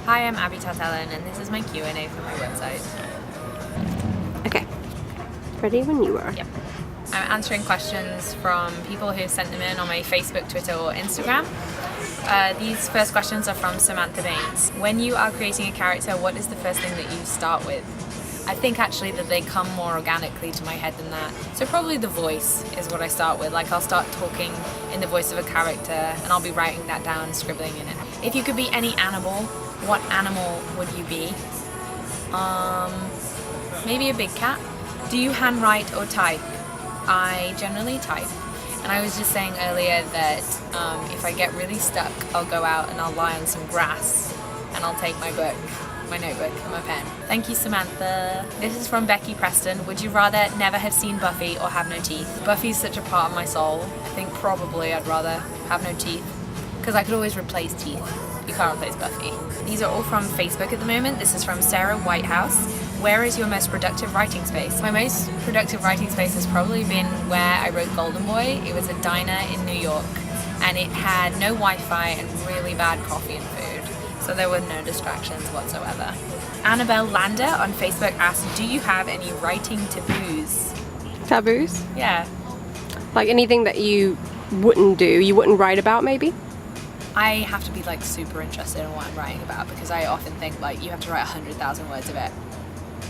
Hi, I'm abigailtarttelin, and this is my Q&A for my website. Okay. Ready when you are. Yep. I'm answering questions from people who sent them in on my Facebook, Twitter, or Instagram. These first questions are from Samantha Baines. When you are creating a character, what is the first thing that you start with? I think actually that they come more organically to my head than that. So probably the voice is what I start with. Like I'll start talking in the voice of a character and I'll be writing that down, scribbling in it. If you could be any animal, what animal would you be? Maybe a big cat. Do you handwrite or type? I generally type. And I was just saying earlier that if I get really stuck, I'll go out and I'll lie on some grass and I'll take my book, my notebook and my pen. Thank you, Samantha. This is from Becky Preston. Would you rather never have seen Buffy or have no teeth? Buffy's such a part of my soul. I think probably I'd rather have no teeth because I could always replace teeth. You can't replace Buffy. These are all from Facebook at the moment. This is from Sarah Whitehouse. Where is your most productive writing space? My most productive writing space has probably been where I wrote Golden Boy. It was a diner in New York and it had no Wi-Fi and really bad coffee and food. So there were no distractions whatsoever. Annabelle Lander on Facebook asked, do you have any writing taboos? Taboos? Yeah. Like anything that you wouldn't do, you wouldn't write about maybe? I have to be like super interested in what I'm writing about because I often think like you have to write 100,000 words of it.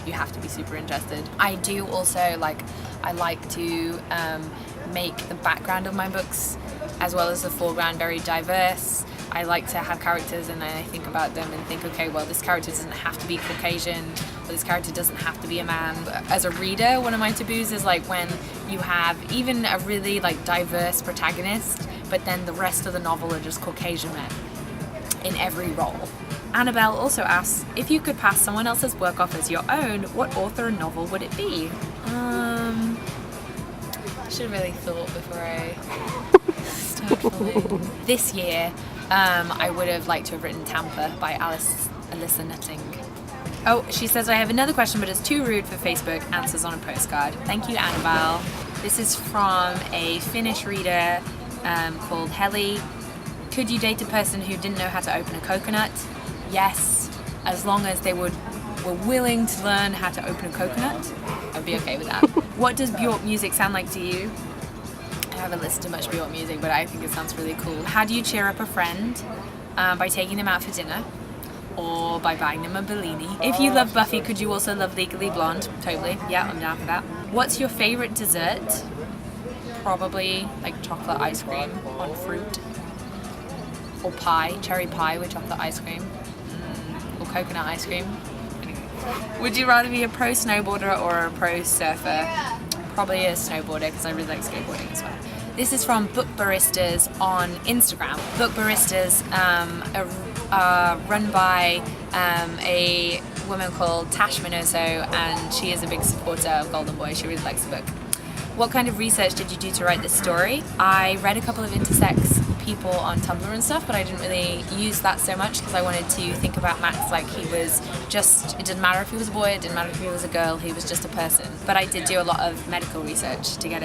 You have to be super interested. I do also I like to make the background of my books as well as the foreground very diverse. I like to have characters and then I think about them and think, okay, well this character doesn't have to be Caucasian or this character doesn't have to be a man. As a reader, one of my taboos is like when you have even a really diverse protagonist but then the rest of the novel are just Caucasian men in every role. Annabelle also asks, if you could pass someone else's work off as your own, what author or novel would it be? I should have really thought before I start filming. This year, I would have liked to have written Tampa by Alyssa Nutting. Oh, she says, I have another question, but it's too rude for Facebook. Answers on a postcard. Thank you, Annabelle. This is from a Finnish reader called Heli. Could you date a person who didn't know how to open a coconut? Yes, as long as they were willing to learn how to open a coconut, I'd be okay with that. What does Bjork music sound like to you? I haven't listened to much Bjork music, but I think it sounds really cool. How do you cheer up a friend? By taking them out for dinner or by buying them a Bellini. If you love Buffy, could you also love Legally Blonde? Totally, yeah, I'm down for that. What's your favorite dessert? Probably chocolate ice cream on fruit. Or pie, cherry pie with chocolate ice cream. Or coconut ice cream. Would you rather be a pro snowboarder or a pro surfer? Probably a snowboarder because I really like skateboarding as well. This is from Book Baristas on Instagram. Book Baristas are run by a woman called Tash Minoso and she is a big supporter of Golden Boy. She really likes the book. What kind of research did you do to write this story? I read a couple of intersex people on Tumblr and stuff, but I didn't really use that so much because I wanted to think about Max like he was just, it didn't matter if he was a boy, it didn't matter if he was a girl, he was just a person. But I did do a lot of medical research to get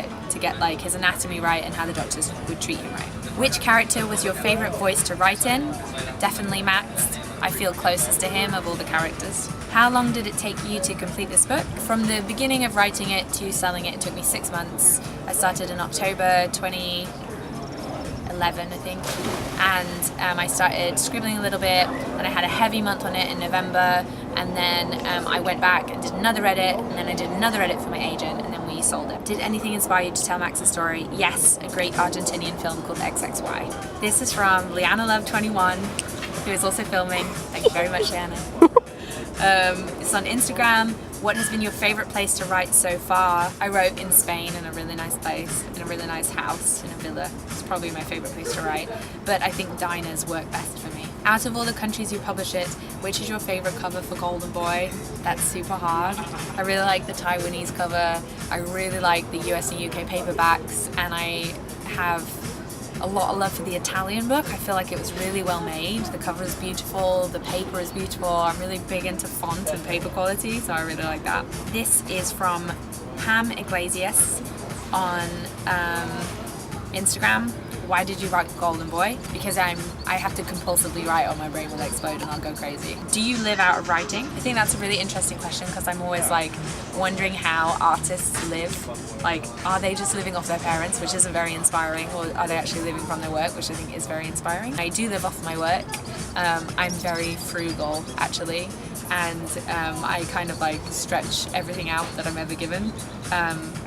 his anatomy right and how the doctors would treat him right. Which character was your favorite voice to write in? Definitely Max. I feel closest to him of all the characters. How long did it take you to complete this book? From the beginning of writing it to selling it took me 6 months. I started in October 2011, I think, and I started scribbling a little bit, and I had a heavy month on it in November, and then I went back and did another edit, and then I did another edit for my agent, and then we sold it. Did anything inspire you to tell Max's story? Yes, a great Argentinian film called XXY. This is from Liana Love 21, who is also filming. Thank you very much, Liana. It's on Instagram. What has been your favorite place to write so far? I wrote in Spain in a really nice place, in a really nice house, in a villa. It's probably my favorite place to write, but I think diners work best for me. Out of all the countries you publish it, which is your favorite cover for Golden Boy? That's super hard. I really like the Taiwanese cover. I really like the US and UK paperbacks, and I have a lot of love for the Italian book. I feel like it was really well made. The cover is beautiful, the paper is beautiful. I'm really big into font and paper quality, so I really like that. This is from Pam Iglesias on Instagram. why did you write Golden Boy? Because I have to compulsively write or my brain will explode and I'll go crazy. Do you live out of writing? I think that's a really interesting question because I'm always like wondering how artists live. Like, are they just living off their parents, which isn't very inspiring, or are they actually living from their work, which I think is very inspiring? I do live off my work. I'm very frugal, actually, and I kind of like stretch everything out that I'm ever given.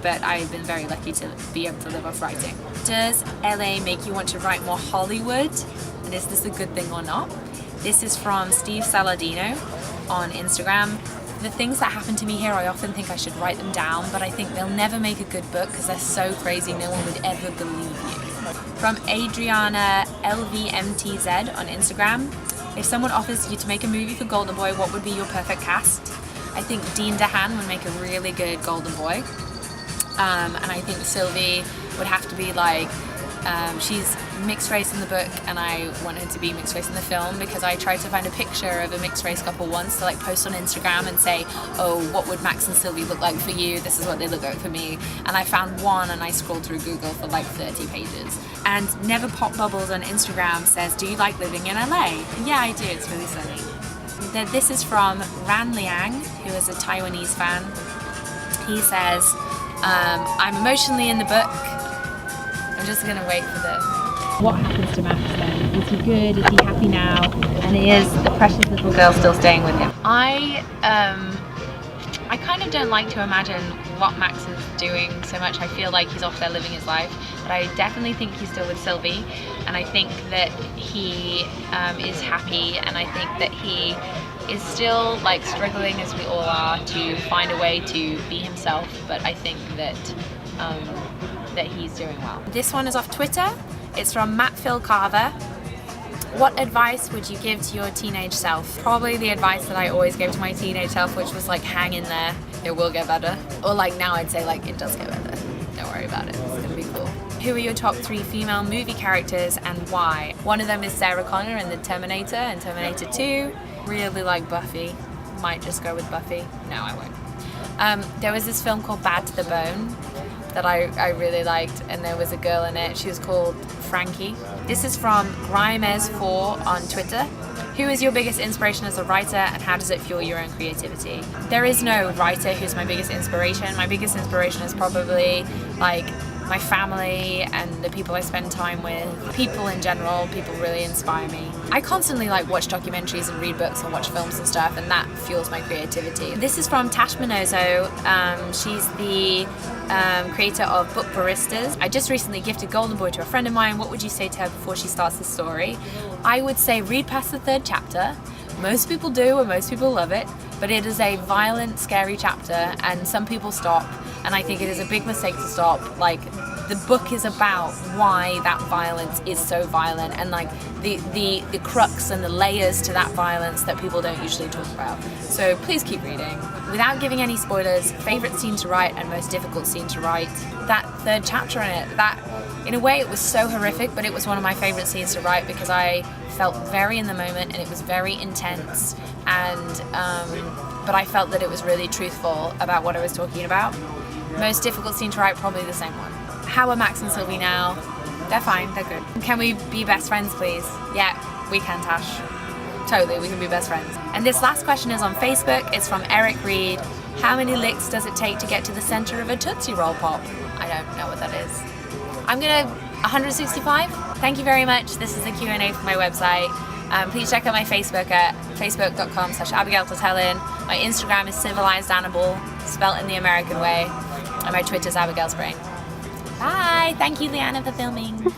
But I've been very lucky to be able to live off writing. Does LA make you want to write more Hollywood? And is this a good thing or not? This is from Steve Saladino on Instagram. The things that happen to me here, I often think I should write them down, but I think they'll never make a good book because they're so crazy no one would ever believe you. From Adriana LVMTZ on Instagram. If someone offers you to make a movie for Golden Boy, what would be your perfect cast? I think Dean DeHaan would make a really good Golden Boy. And I think Sylvie would have to be like, she's mixed race in the book and I want her to be mixed race in the film because I tried to find a picture of a mixed race couple once to like post on Instagram and say, oh, what would Max and Sylvie look like for you? This is what they look like for me. And I found one and I scrolled through Google for like 30 pages. And Never Pop Bubbles on Instagram says, do you like living in LA? Yeah, I do, it's really sunny. This is from Ran Liang, who is a Taiwanese fan. He says, I'm emotionally in the book. I'm just gonna wait for the... What happens to Max then? Is he good? Is he happy now? And is the precious little girl still staying with him? I kind of don't like to imagine what Max is doing so much. I feel like he's off there living his life, but I definitely think he's still with Sylvie, and I think that he is happy, and I think that he is still like struggling as we all are to find a way to be himself, but I think that that he's doing well. This one is off Twitter. It's from Matt Phil Carver. What advice would you give to your teenage self? Probably the advice that I always gave to my teenage self, which was like, hang in there, it will get better. Or like now I'd say like, it does get better. Don't worry about it, it's gonna be cool. Who are your top 3 female movie characters and why? One of them is Sarah Connor in The Terminator and Terminator 2. Really like Buffy. Might just go with Buffy. No, I won't. There was this film called Bad to the Bone that I really liked, and there was a girl in it. She was called Frankie. This is from Grimes4 on Twitter. Who is your biggest inspiration as a writer and how does it fuel your own creativity? There is no writer who's my biggest inspiration. My biggest inspiration is probably like my family and the people I spend time with. People in general, people really inspire me. I constantly like watch documentaries and read books and watch films and stuff, and that fuels my creativity. This is from Tash Minozo. She's the creator of Book Baristas. I just recently gifted Golden Boy to a friend of mine. What would you say to her before she starts the story? I would say read past the 3rd chapter. Most people do and most people love it, but it is a violent, scary chapter and some people stop, and I think it is a big mistake to stop. Like, the book is about why that violence is so violent and like the crux and the layers to that violence that people don't usually talk about. So please keep reading. Without giving any spoilers, favorite scene to write and most difficult scene to write. That 3rd chapter in it, that in a way it was so horrific, but it was one of my favorite scenes to write because I felt very in the moment and it was very intense, and but I felt that it was really truthful about what I was talking about. Most difficult scene to write, probably the same one. How are Max and Sylvie now? They're fine, they're good. Can we be best friends, please? Yeah, we can, Tash. Totally, we can be best friends. And this last question is on Facebook. It's from Eric Reed. How many licks does it take to get to the center of a Tootsie Roll Pop? I don't know what that is. I'm gonna 165. Thank you very much. This is a Q&A for my website. Please check out my Facebook at facebook.com/abigailtarttelin. My Instagram is civilized animal, spelt in the American way. And my Twitter's Abigail's Brain. Bye! Thank you, Leanna, for filming.